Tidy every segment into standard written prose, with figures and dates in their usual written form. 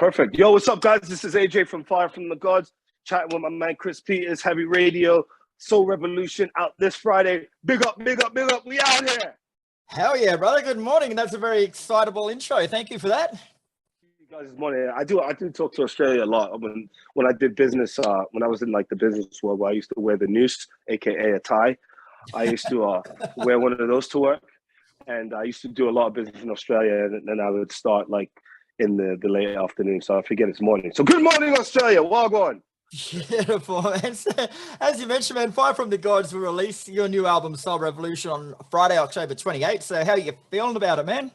Perfect. Yo, what's up, guys? This is AJ from Fire from the Gods, chatting with my man Chris Peters, Heavy Radio, Soul Revolution out this Friday. Big up, big up, big up. We out here. Hell yeah, brother. Good morning. That's a very excitable intro. Thank you for that. You guys, this morning, I do talk to Australia a lot. When I did business, when I was in like the business world, where I used to wear the noose, aka a tie. I used to wear one of those to work, and I used to do a lot of business in Australia, and then I would start like in the late afternoon, so I forget it's morning. So good morning, Australia. Wagwan. Beautiful, man. So, as you mentioned, man, Fire from the Gods will release your new album, Soul Revolution, on Friday, October 28th. So how are you feeling about it, man?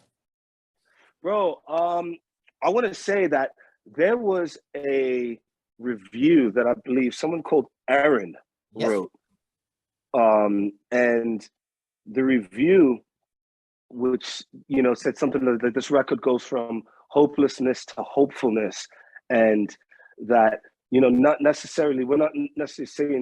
Bro, I want to say that there was a review that I believe someone called Aaron wrote. And the review, which, said something that this record goes from hopelessness to hopefulness, and that, we're not necessarily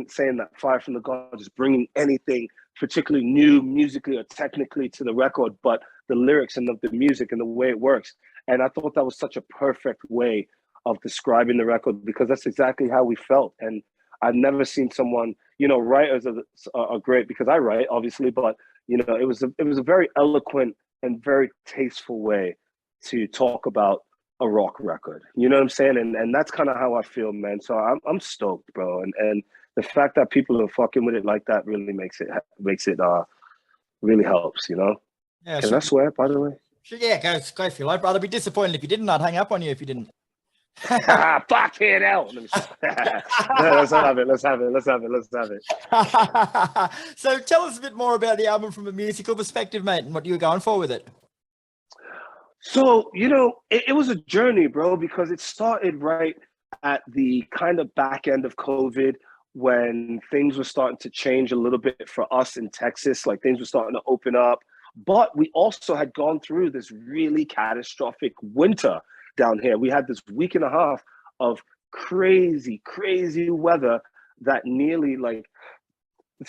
saying that Fire from the Gods is bringing anything particularly new musically or technically to the record, but the lyrics and the music and the way it works. And I thought that was such a perfect way of describing the record, because that's exactly how we felt. And I've never seen someone, writers are great because I write, obviously, but it was a very eloquent and very tasteful way to talk about a rock record. You know what I'm saying? And that's kind of how I feel, man. So I'm stoked, bro. And the fact that people are fucking with it like that really makes it really helps, Yeah, Can I swear, by the way? Sure, yeah, go if you like, brother. I'd be disappointed if you didn't. I'd hang up on you if you didn't. Fucking hell. Let's have it. So tell us a bit more about the album from a musical perspective, mate, and what you were going for with it. So, it was a journey, bro, because it started right at the kind of back end of COVID, when things were starting to change a little bit for us in Texas, like things were starting to open up. But we also had gone through this really catastrophic winter down here. We had this week and a half of crazy, crazy weather that nearly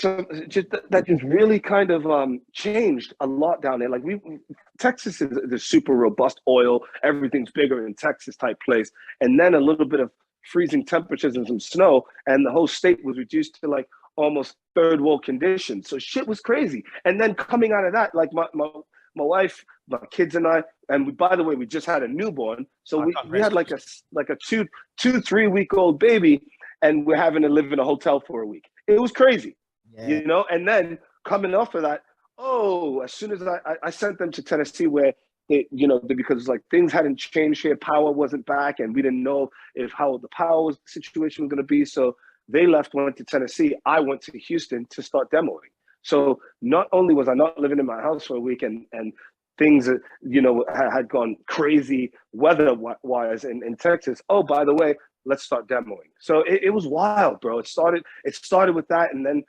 that just really kind of changed a lot down there. Like Texas is a super robust oil, everything's bigger in Texas type place, and then a little bit of freezing temperatures and some snow, and the whole state was reduced to like almost third world conditions. So shit was crazy. And then coming out of that, like my wife, my kids and I, and by the way, we just had a newborn, so we had like a 3 week old baby, and we're having to live in a hotel for a week. It was crazy. Yeah. And then coming off of that, as soon as I sent them to Tennessee, where because like things hadn't changed here, power wasn't back, and we didn't know how the power situation was going to be. So they went to Tennessee. I went to Houston to start demoing. So not only was I not living in my house for a week, and things had gone crazy weather-wise in Texas. Oh, by the way, let's start demoing. So it was wild, bro. It started with that, and then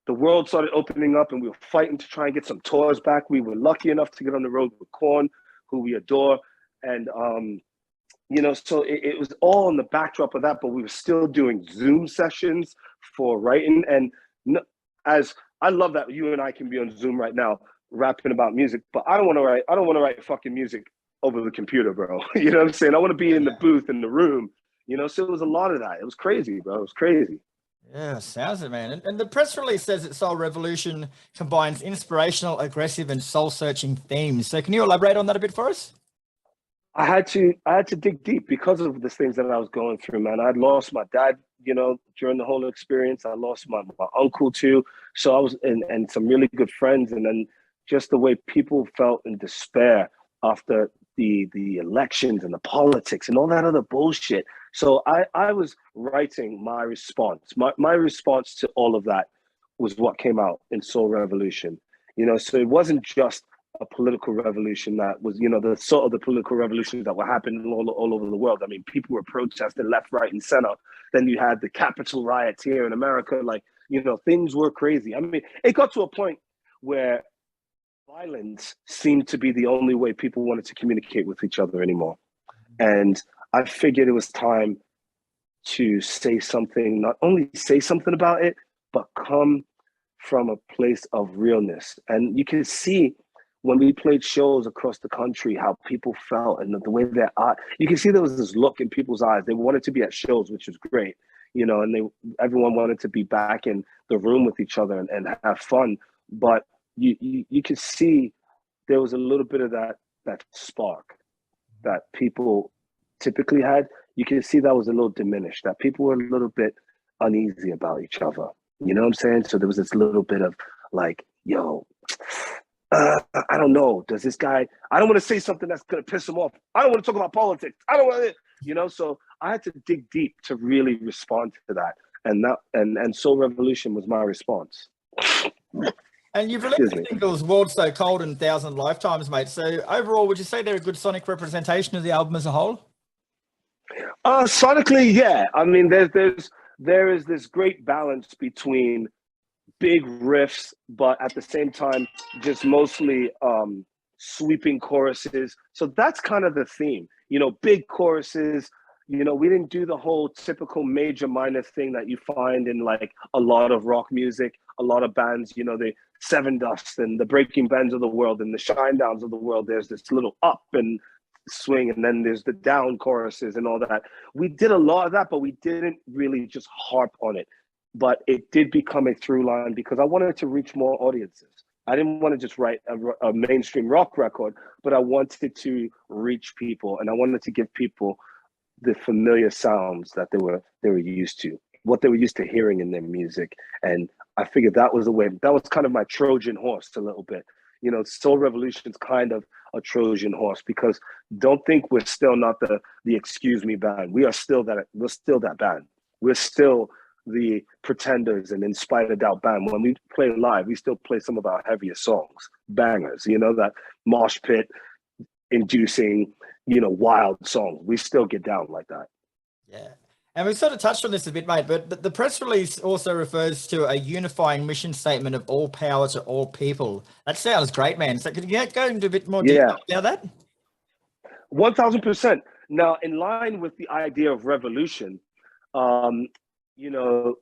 the world started opening up, and we were fighting to try and get some tours back. We were lucky enough to get on the road with Korn, who we adore. And, so it was all in the backdrop of that, but we were still doing Zoom sessions for writing. And as I love that you and I can be on Zoom right now, rapping about music, but I don't want to write fucking music over the computer, bro. You know what I'm saying? I want to be in the booth, in the room, so it was a lot of that. It was crazy, bro. It was crazy. Yeah, sounds it, man. And the press release says that Soul Revolution combines inspirational, aggressive, and soul-searching themes. So can you elaborate on that a bit for us? I had to dig deep because of the things that I was going through, man. I'd lost my dad, during the whole experience. I lost my uncle too. So I was and some really good friends, and then just the way people felt in despair after the elections and the politics and all that other bullshit. So I was writing my response. My response to all of that was what came out in Soul Revolution. So it wasn't just a political revolution that was, the sort of the political revolutions that were happening all over the world. I mean, people were protesting left, right, and center. Then you had the Capitol riots here in America. Like, things were crazy. I mean, it got to a point where violence seemed to be the only way people wanted to communicate with each other anymore. And I figured it was time to say something, not only say something about it, but come from a place of realness. And you can see when we played shows across the country, how people felt and the way their art, you can see there was this look in people's eyes. They wanted to be at shows, which was great, you know, and everyone wanted to be back in the room with each other and have fun. But you could see there was a little bit of that spark that people typically had. You can see that was a little diminished, that people were a little bit uneasy about each other. You know what I'm saying? So there was this little bit of like, yo, I don't know. Does this guy, I don't want to say something that's going to piss him off. I don't want to talk about politics. I don't want to, you know, so I had to dig deep to really respond to that. And Soul Revolution was my response. And you've released the singles World So Cold and 1,000 Lifetimes, mate. So overall, would you say they're a good sonic representation of the album as a whole? Sonically, yeah. I mean, there is this great balance between big riffs, but at the same time, just mostly sweeping choruses. So that's kind of the theme, you know, big choruses. You know, we didn't do the whole typical major minor thing that you find in like a lot of rock music, a lot of bands, you know, the Seven Dust and the Breaking Bends of the world and the Shinedowns of the world. There's this little up and swing, and then there's the down choruses and all that. We did a lot of that, but we didn't really just harp on it. But it did become a through line because I wanted to reach more audiences. I didn't want to just write a mainstream rock record, but I wanted to reach people, and I wanted to give people the familiar sounds that they were used to, what they were used to hearing in their music. And I figured that was a way, that was kind of my Trojan horse a little bit. You know, Soul Revolution's kind of a Trojan horse, because don't think we're still not the Excuse Me band. We're still that band. We're still the Pretenders and In Spite of Doubt band. When we play live, we still play some of our heaviest songs, bangers, you know, that mosh pit inducing, you know, wild songs. We still get down like that. Yeah. And we've sort of touched on this a bit, mate, but the press release also refers to a unifying mission statement of all power to all people. That sounds great, man. So could you go into a bit more detail about that? 1000%. Now, in line with the idea of revolution, you know,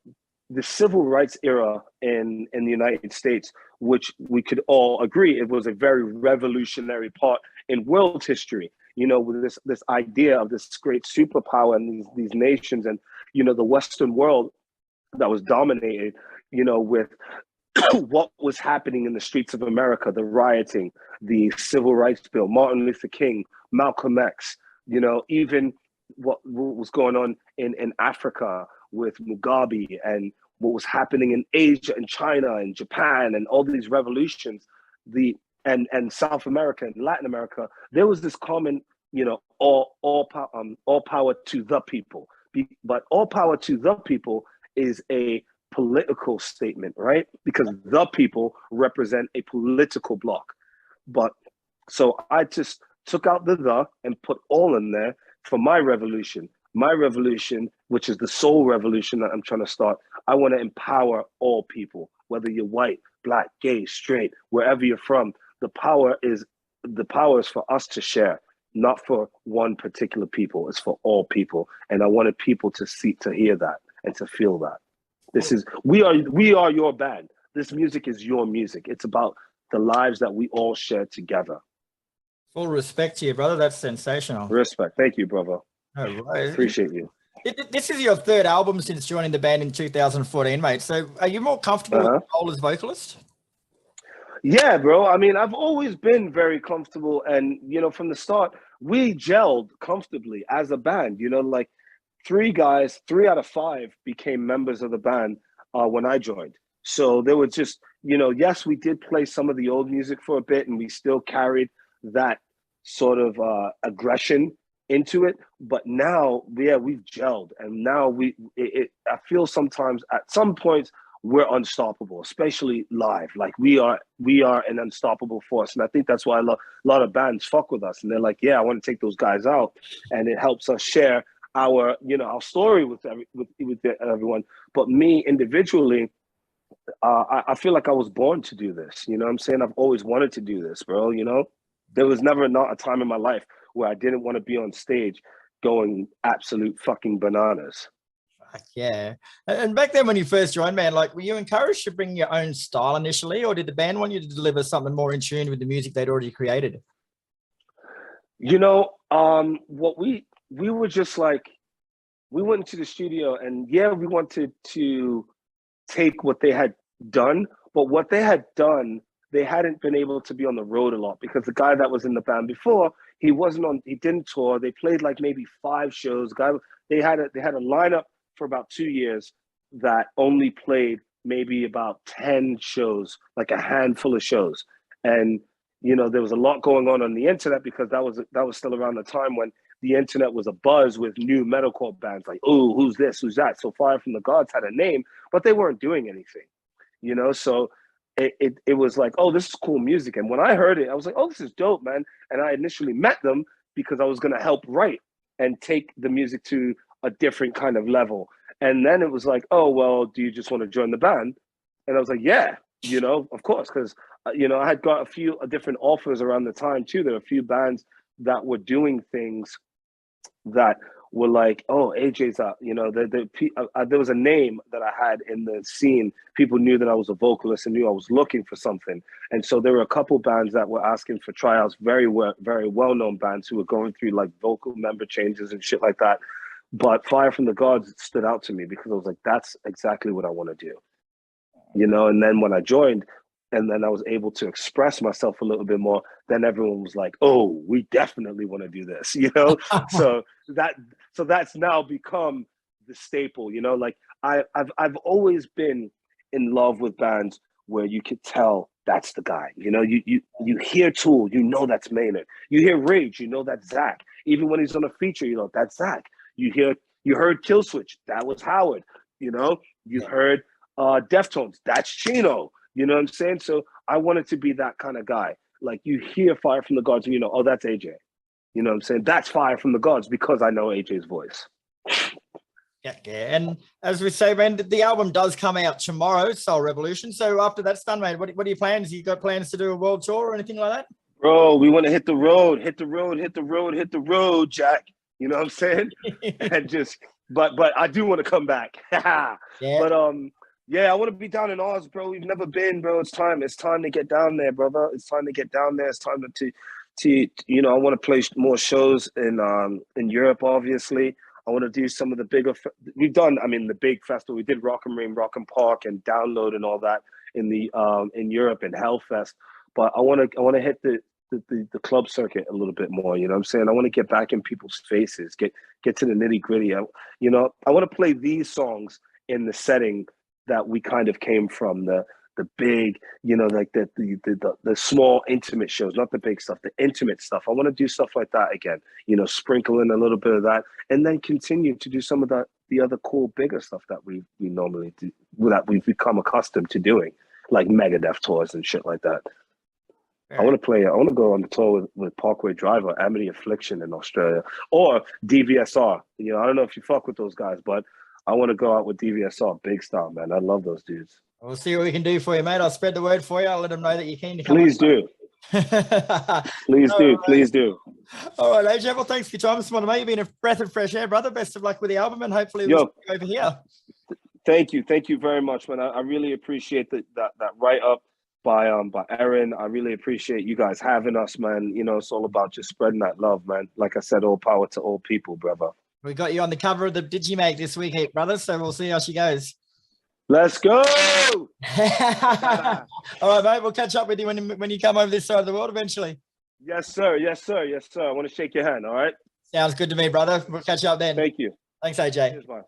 the civil rights era in the United States, which we could all agree, it was a very revolutionary part in world history. You know, with this idea of this great superpower and these nations, and, you know, the Western world that was dominated, you know, with what was happening in the streets of America, the rioting, the civil rights bill, Martin Luther King, Malcolm X, you know, even what was going on in Africa with Mugabe, and what was happening in Asia and China and Japan and all these revolutions, and South America and Latin America, there was this common, you know, all power to the people. But all power to the people is a political statement, right? Because the people represent a political bloc. But so I just took out the and put all in there for my revolution. My revolution, which is the soul revolution that I'm trying to start, I want to empower all people, whether you're white, black, gay, straight, wherever you're from. The power is for us to share, not for one particular people. It's for all people, and I wanted people to hear that and to feel that. This is we are your band. This music is your music. It's about the lives that we all share together. Full respect to you, brother. That's sensational. Respect. Thank you, brother. Oh, right. Appreciate you. This is your third album since joining the band in 2014, mate. So are you more comfortable with your role as vocalist? Yeah, bro. I mean, I've always been very comfortable. And, you know, from the start, we gelled comfortably as a band. You know, like 3 out of 5 became members of the band when I joined. So there was just, you know, yes, we did play some of the old music for a bit, and we still carried that sort of aggression into it. But now, yeah, we've gelled. And now I feel sometimes at some points, we're unstoppable, especially live. Like we are an unstoppable force. And I think that's why a lot of bands fuck with us. And they're like, yeah, I want to take those guys out. And it helps us share our story with everyone. But me individually, I feel like I was born to do this. You know what I'm saying? I've always wanted to do this, bro. You know, there was never not a time in my life where I didn't want to be on stage going absolute fucking bananas. Yeah. And back then when you first joined, man, like were you encouraged to bring your own style initially, or did the band want you to deliver something more in tune with the music they'd already created? You know, what we were just like, we went into the studio and yeah, we wanted to take what they had done, but what they had done, they hadn't been able to be on the road a lot because the guy that was in the band before, he didn't tour. They played like maybe 5 shows. They had a lineup for about 2 years that only played maybe about 10 shows, like a handful of shows. And you know, there was a lot going on the internet because that was still around the time when the internet was a buzz with new metalcore bands like, oh, who's this, who's that? So Fire from the Gods had a name, but they weren't doing anything, you know? So it was like, oh, this is cool music. And when I heard it, I was like, oh, this is dope, man. And I initially met them because I was going to help write and take the music to a different kind of level. And then it was like, oh, well, do you just want to join the band? And I was like, yeah, you know, of course, because, you know, I had got a few different offers around the time too. There were a few bands that were doing things that were like, oh, AJ's out. You know, there was a name that I had in the scene. People knew that I was a vocalist and knew I was looking for something. And so there were a couple bands that were asking for tryouts, very well-known bands who were going through like vocal member changes and shit like that. But Fire from the Gods stood out to me because I was like, that's exactly what I want to do. You know, and then when I joined, and then I was able to express myself a little bit more, then everyone was like, oh, we definitely want to do this, you know? so that's now become the staple, you know? Like I've always been in love with bands where you could tell that's the guy, you know? You hear Tool, you know that's Maynard. You hear Rage, you know that's Zach. Even when he's on a feature, you know that's Zach. You heard Killswitch, that was Howard, you know? You heard Deftones, that's Chino. You know what I'm saying? So I wanted to be that kind of guy. Like you hear Fire from the Gods and you know, oh, that's AJ. You know what I'm saying? That's Fire from the Gods because I know AJ's voice. Yeah. And as we say, man, the album does come out tomorrow, Soul Revolution. So after that's done, mate, what are your plans? You got plans to do a world tour or anything like that? Bro, we want to hit the road, Jack. You know what I'm saying? And just, but I do want to come back. Yeah. But yeah, I want to be down in Oz, bro. We've never been, bro. It's time to get down there, brother. It's time to get down there. It's time to you know, I want to play more shows in Europe, obviously. I want to do some of the bigger, we've done, I mean, the big festival. We did Rock and Ring, Rock and Park and Download and all that in Europe and Hellfest. But I want to hit the club circuit a little bit more, you know what I'm saying? I want to get back in people's faces, get to the nitty gritty. You know, I want to play these songs in the setting that we kind of came from, the big, you know, like the small intimate shows, not the big stuff, the intimate stuff. I want to do stuff like that again, you know, sprinkle in a little bit of that, and then continue to do some of the other cool, bigger stuff that we normally do, that we've become accustomed to doing, like Megadeth tours and shit like that. I want to go on the tour with Parkway Drive or Amity Affliction in Australia, or DVSR. You know, I don't know if you fuck with those guys, but I want to go out with DVSR, big style, man. I love those dudes. We'll see what we can do for you, mate. I'll spread the word for you. I'll let them know that you're keen to come. Please do. Please do. All right, AJ. Well, thanks for your time this morning, mate. You've been a breath of fresh air, brother. Best of luck with the album, and hopefully we'll see you over here. Thank you very much, man. I really appreciate that write up by Aaron. I really appreciate you guys having us, man. You know, it's all about just spreading that love, man. Like I said, all power to all people, brother. We got you on the cover of the Digimake this week, brother. So we'll see how she goes. Let's go. All right, mate. We'll catch up with you when you come over this side of the world eventually. Yes, sir. I want to shake your hand. All right. Sounds good to me, brother. We'll catch up then. Thank you. Thanks, AJ. Cheers, man.